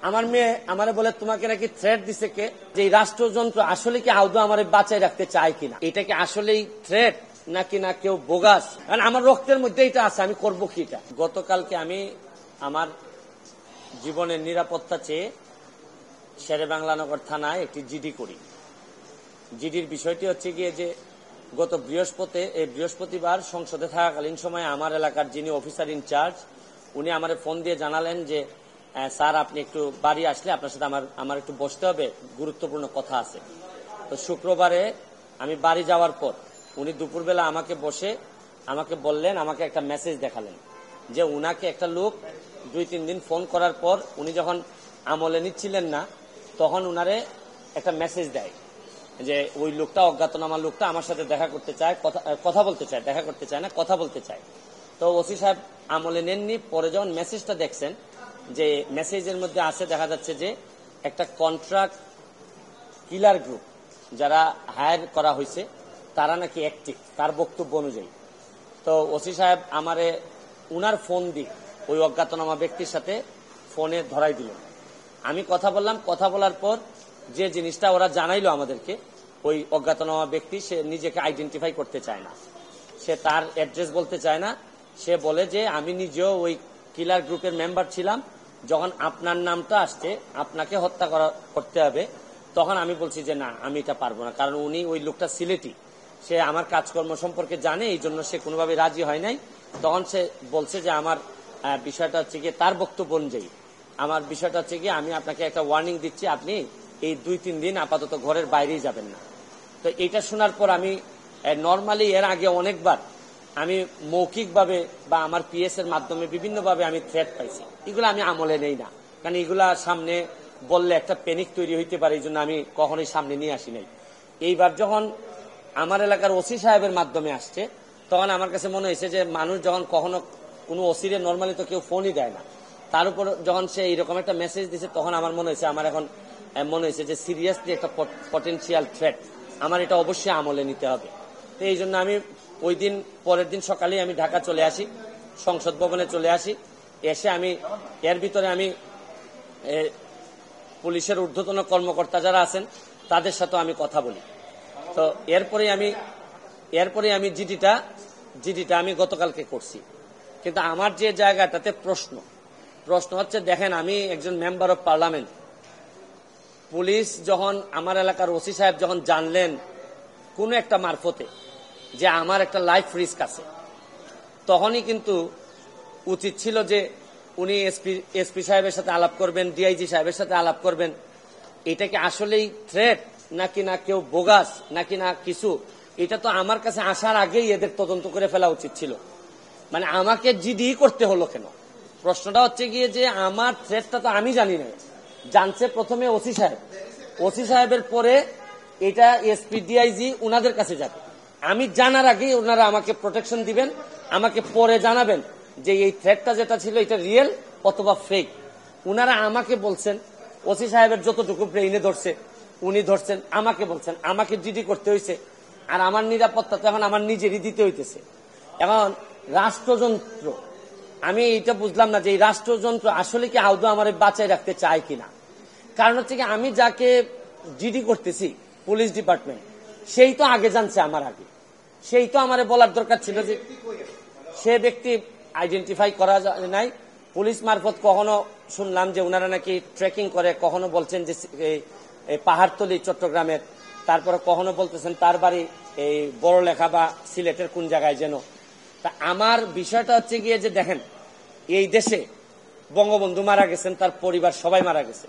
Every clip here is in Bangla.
আমার মেয়ে আমারে বলে তোমাকে নাকি থ্রেট দিছে কে, যে এই রাষ্ট্রযন্ত্র আসলে কি আদৌ আমার বাঁচায় রাখতে চায় কিনা, এটা কি আসলেই থ্রেট নাকি না কেউ বোগাস, কারণ আমার রক্তের মধ্যে এটা আছে, আমি করবো কি এটা। গতকালকে আমি আমার জীবনের নিরাপত্তা চেয়ে শেরেবাংলানগর থানায় একটি জিডি করি। জিডির বিষয়টি হচ্ছে গিয়ে যে গত বৃহস্পতিবার সংসদে থাকাকালীন সময়ে আমার এলাকার যিনি অফিসার ইনচার্জ উনি আমার ফোন দিয়ে জানালেন যে স্যার আপনি একটু বাড়ি আসলে আপনার সাথে আমার একটু বসতে হবে, গুরুত্বপূর্ণ কথা আছে। তো শুক্রবারে আমি বাড়ি যাওয়ার পর উনি দুপুরবেলা আমাকে বসে আমাকে বললেন, আমাকে একটা মেসেজ দেখালেন যে উনাকে একটা লোক 2-3 দিন ফোন করার পর উনি যখন আমলে নিচ্ছিলেন না তখন উনারে একটা মেসেজ দেয় যে ওই লোকটা, অজ্ঞাতনামা লোকটা আমার সাথে দেখা করতে চায়, কথা বলতে চায়, দেখা করতে চায় না, কথা বলতে চায়। তো ওসি সাহেব আমলে নেননি। পরে যখন মেসেজটা দেখছেন যে মেসেজের মধ্যে আছে, দেখা যাচ্ছে যে একটা কন্ট্রাক্ট কিলার গ্রুপ যারা হায়ার করা হয়েছে তারা নাকি অ্যাক্টিভ, তার বক্তব্য অনুযায়ী। তো ওসি সাহেব আমারে উনার ফোন দিয়ে ওই অজ্ঞাতনামা ব্যক্তির সাথে ফোনে ধরাই দিল। আমি কথা বললাম, কথা বলার পর যে জিনিসটা ওরা জানাইলো আমাদেরকে, ওই অজ্ঞাতনামা ব্যক্তি সে নিজেকে আইডেন্টিফাই করতে চায় না, সে তার অ্যাড্রেস বলতে চায় না। সে বলে যে আমি নিজেও ওই কিলার গ্রুপের মেম্বার ছিলাম, যখন আপনার নামটা আসছে আপনাকে হত্যা করতে হবে, তখন আমি বলছি যে না আমি এটা পারবো না, কারণ উনি ওই লোকটা সিলেটি, সে আমার কাজকর্ম সম্পর্কে জানে, এই জন্য সে কোনোভাবে রাজি হয় নাই। তখন সে বলছে যে আমার বিষয়টা হচ্ছে গিয়ে, তার বক্তব্য অনুযায়ী আমার বিষয়টা হচ্ছে গিয়ে আমি আপনাকে একটা ওয়ার্নিং দিচ্ছি, আপনি এই 2-3 দিন আপাতত ঘরের বাইরেই যাবেন না। তো এটা শোনার পর আমি নর্মালি এর আগে অনেকবার আমি মৌখিকভাবে বা আমার পিএস এর মাধ্যমে বিভিন্নভাবে আমি থ্রেট পাইছি, এগুলো আমি আমলে নেই না, কারণ এগুলা সামনে বললে একটা প্যানিক তৈরি হইতে পারে, এই জন্য আমি কখনোই সামনে নিয়ে আসি নাই। এইবার যখন আমার এলাকার ওসি সাহেবের মাধ্যমে আসছে তখন আমার কাছে মনে হয়েছে যে মানুষ যখন কখনো কোনো ওসিরে নর্মালি তো কেউ ফোনই দেয় না, তার উপর যখন সে এইরকম একটা মেসেজ দিছে তখন আমার মনে হয়েছে, আমার এখন মনে হয়েছে যে সিরিয়াসলি একটা পটেনশিয়াল থ্রেট, আমার এটা অবশ্যই আমলে নিতে হবে। তো এই জন্য আমি ওই দিন পরের দিন সকালেই আমি ঢাকা চলে আসি, সংসদ ভবনে চলে আসি। এসে আমি এর ভিতরে আমি পুলিশের ঊর্ধ্বতন কর্মকর্তা যারা আছেন তাদের সাথে আমি কথা বলি। তো এরপরে আমি জিডিটা আমি গতকালকে করছি। কিন্তু আমার যে জায়গাটাতে প্রশ্ন হচ্ছে, দেখেন আমি একজন মেম্বার অফ পার্লামেন্ট, পুলিশ যখন আমার এলাকার ওসি সাহেব যখন জানলেন কোন একটা মারফতে যে আমার একটা লাইফ রিস্ক আছে, তখনই কিন্তু উচিত ছিল যে উনি এসপি সাহেবের সাথে আলাপ করবেন, ডিআইজি সাহেবের সাথে আলাপ করবেন, এটা কি আসলেই থ্রেট নাকি না কেউ বোগাস নাকি না কিছু, এটা তো আমার কাছে আসার আগেই এদের তদন্ত করে ফেলা উচিত ছিল। মানে আমাকে জিডি করতে হলো কেন? প্রশ্নটা হচ্ছে গিয়ে যে আমার থ্রেটটা তো আমি জানি না, জানছে প্রথমে ওসি সাহেবের পরে এটা এসপি ডিআইজি উনাদের কাছে যাবে। আমি জানার আগেই ওনারা আমাকে প্রোটেকশন দিবেন, আমাকে পরে জানাবেন যে এই থ্রেটটা যেটা ছিল এটা রিয়েল অথবা ফেক। উনারা আমাকে বলছেন, ওসি সাহেবের যতটুকু ব্রেইনে ধরছে উনি ধরছেন, আমাকে বলছেন, আমাকে জিডি করতে হয়েছে, আর আমার নিরাপত্তা তো এখন আমার নিজেরই দিতে হইতেছে। এখন রাষ্ট্রযন্ত্র, আমি এটা বুঝলাম না যে এই রাষ্ট্রযন্ত্র আসলে কি আদৌ আমার বাঁচায় রাখতে চায় কিনা। কারণ হচ্ছে কি, আমি যাকে জিডি করতেছি পুলিশ ডিপার্টমেন্ট, সেই তো আগে জানছে আমার আগে, সেই তো আমার বলার দরকার ছিল যে সে ব্যক্তি আইডেন্টিফাই করা যায় নাই। পুলিশ মারফত কখনো শুনলাম যে ওনারা নাকি ট্রেকিং করে, কখনো বলছেন যে পাহাড়তলি চট্টগ্রামের, তারপরে কখনো বলতেছেন তার বাড়ি এই বড়লেখা বা সিলেটের কোন জায়গায় যেন। তা আমার বিষয়টা হচ্ছে গিয়ে যে দেখেন, এই দেশে বঙ্গবন্ধু মারা গেছেন, তার পরিবার সবাই মারা গেছে,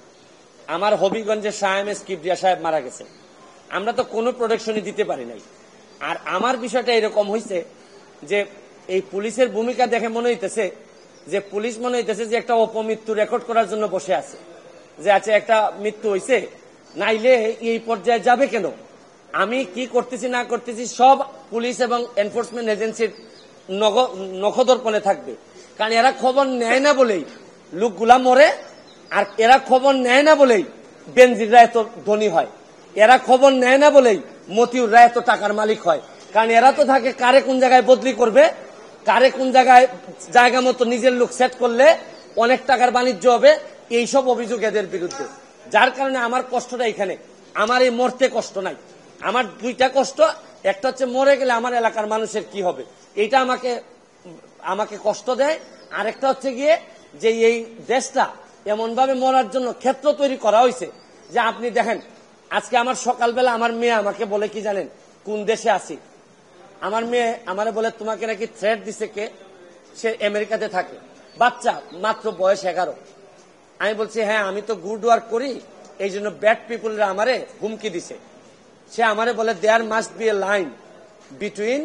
আমার হবিগঞ্জের শাহ এমএস কিবরিয়া সাহেব মারা গেছেন, আমরা তো কোনো প্রোটেকশনই দিতে পারি নাই। আর আমার বিষয়টা এরকম হয়েছে যে এই পুলিশের ভূমিকা দেখে মনে হইতেছে যে পুলিশ মনে হইতেছে যে একটা অপমৃত্যু রেকর্ড করার জন্য বসে আছে, যে আছে একটা মৃত্যু হয়েছে, নাইলে এই পর্যায়ে যাবে কেন। আমি কি করতেছি না করতেছি সব পুলিশ এবং এনফোর্সমেন্ট এজেন্সির নখদর্পণে থাকবে, কারণ এরা খবর নেয় না বলেই লোকগুলা মরে, আর এরা খবর নেয় না বলেই বেনজিররা এত ধনী হয়, এরা খবর নেয় না বলেই মতিউররা এত টাকার মালিক হয়, কারণ এরা তো থাকে কারে কোন জায়গায় বদলি করবে, কারে কোন জায়গায় জায়গা মতো নিজের লোক সেট করলে অনেক টাকার বাণিজ্য হবে, এইসব অভিযোগ এদের বিরুদ্ধে, যার কারণে আমার কষ্টটা এখানে। আমার এই মরতে কষ্ট নাই, আমার দুইটা কষ্ট, একটা হচ্ছে মরে গেলে আমার এলাকার মানুষের কি হবে, এটা আমাকে কষ্ট দেয়। আরেকটা হচ্ছে গিয়ে যে এই দেশটা এমন ভাবে মরার জন্য ক্ষেত্র তৈরি করা হয়েছে যে আপনি দেখেন, আজকে আমার সকালবেলা আমার মেয়ে আমাকে বলে কি জানেন, কোন দেশে আছি, আমার মেয়ে আমারে বলে তোমাকে নাকি থ্রেট দিছে কে, সে আমেরিকাতে থাকে, বাচ্চা মাত্র বয়স 11। আমি বলছি হ্যাঁ আমি তো গুড ওয়ার্ক করি, এই জন্য ব্যাড পিপুলরা আমারে হুমকি দিছে। সে আমারে বলে there must be a line between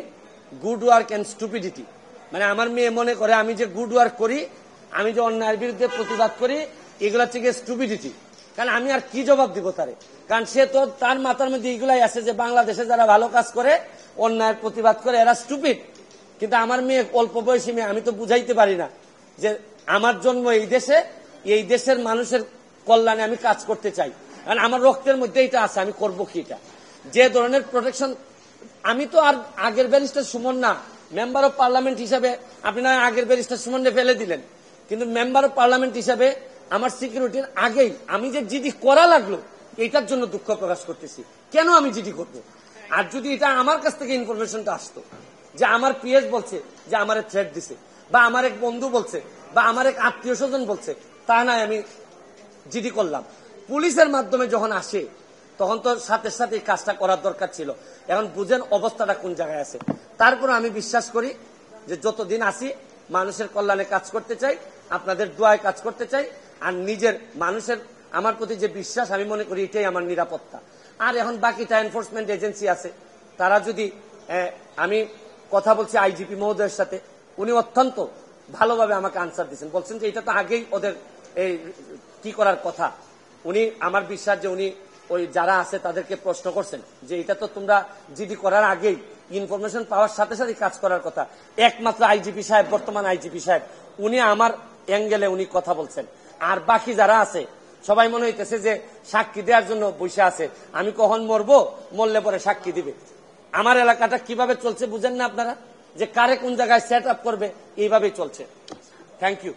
good work and stupidity. মানে আমার মেয়ে মনে করে আমি যে গুড ওয়ার্ক করি, আমি যে অন্যায়ের বিরুদ্ধে প্রতিবাদ করি, এগুলো হচ্ছে গিয়ে স্টুপিডিটি। কারণ আমি আর কি জবাব দিব তারে, কারণ সে তো তার মাথার মধ্যে এগুলাই আছে যে বাংলাদেশে যারা ভালো কাজ করে, অন্যায়ের প্রতিবাদ করে, এরা স্টুপিড। কিন্তু আমার মেয়ে অল্প বয়সী মেয়ে, আমি তো বুঝাইতে পারি না যে আমার জন্ম এই দেশে, এই দেশের মানুষের কল্যাণে আমি কাজ করতে চাই, কারণ আমার রক্তের মধ্যে এটা আছে, আমি করবো কি এটা। যে ধরনের প্রোটেকশন, আমি তো আর আগের ব্যারিস্টার সুমন না, মেম্বার অফ পার্লামেন্ট হিসাবে আপনি না আগের ব্যারিস্টার সুমনকে ফেলে দিলেন, কিন্তু মেম্বার অফ পার্লামেন্ট হিসাবে আমার সিকিউরিটির আগেই আমি যে জিডি করা লাগলো, এটার জন্য দুঃখ প্রকাশ করতেছি। কেন আমি জিডি করবো? আর যদি এটা আমার কাছ থেকে ইনফরমেশনটা আসতো যে আমার পিএস বলছে যে আমার থ্রেট দিছে, বা আমার এক বন্ধু বলছে, বা আমার এক আত্মীয় স্বজন বলছে, তা নয় আমি জিডি করলাম। পুলিশের মাধ্যমে যখন আসে তখন তো সাথে সাথে এই কাজটা করার দরকার ছিল। এখন বুঝেন অবস্থাটা কোন জায়গায় আছে। তারপর আমি বিশ্বাস করি যে যতদিন আসি মানুষের কল্যাণে কাজ করতে চাই, আপনাদের দোয়ায় কাজ করতে চাই, আর নিজের মানুষের আমার প্রতি যে বিশ্বাস, আমি মনে করি এটাই আমার নিরাপত্তা। আর এখন বাকিটা এনফোর্সমেন্ট এজেন্সি আছে, তারা যদি, আমি কথা বলছি আইজিপি মহোদয়ের সাথে, উনি অত্যন্ত ভালোভাবে আমাকে আনসার দিচ্ছেন, বলছেন যে এটা তো আগেই ওদের এই কি করার কথা। উনি আমার বিশ্বাস যে উনি ওই যারা আছে তাদেরকে প্রশ্ন করছেন যে এটা তো তোমরা জিডি করার আগেই ইনফরমেশন পাওয়ার সাথে সাথে কাজ করার কথা। একমাত্র আইজিপি সাহেব, বর্তমান আইজিপি সাহেব, উনি আমার অ্যাঙ্গেলে উনি কথা বলছেন। আর বাকি যারা আছে সবাই মনে হইতেছে যে সাক্ষী দেওয়ার জন্য বসে আছে, আমি কখন মরবো, মরলে পরে সাক্ষী দিবে। আমার এলাকাটা কিভাবে চলছে বুঝেন না আপনারা, যে কারে কোন জায়গায় সেট আপ করবে, এইভাবেই চলছে। Thank you.